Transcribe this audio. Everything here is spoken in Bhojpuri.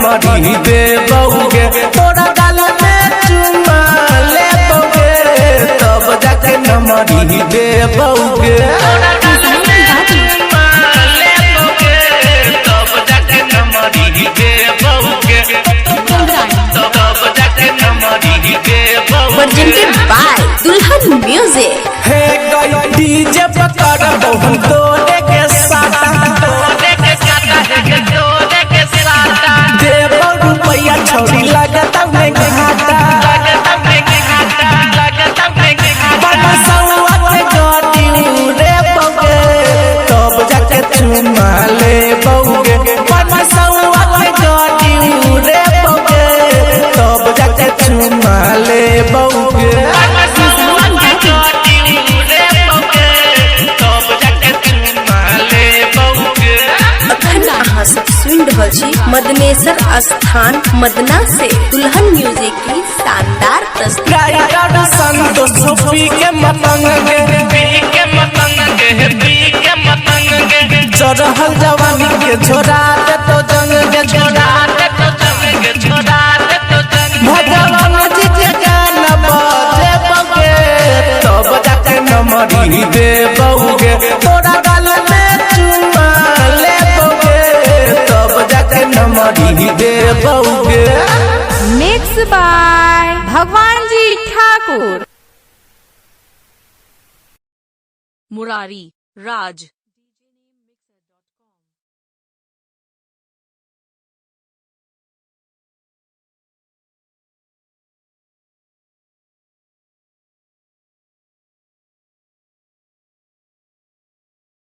नमरी दे बउगे तोरा गाल में चुमा ले बउगे तब जाके नमरी दे बउगे presented by Dulhan Music। हे गई डीजे पकड़ बहुन तोरे के साटा दे रुपया छोड़ी लगता में घाटा बनसौआ के गाड़ी रे बउगे तब जाके चुमा ले बउगे बनसौआ के गाड़ी रे बउगे तब जाके चुमा ले बउगे मदनेसर स्थान मदना से दुल्हन म्यूजिक की शानदार प्रस्तुति। संतोष पी के चढ़ल जवानी के छोड़ा दे तो जंग के छोड़ा दे तो जंग के छोड़ा दे तो जंग भगवान जी के गाना बजे बउगे तब जाके नमरी दे बउगे तोरा गाल में चुमा ले बउगे तब जाके नमरी दे बउगे। मिक्स बाय भगवान जी ठाकुर। मुरारी राज।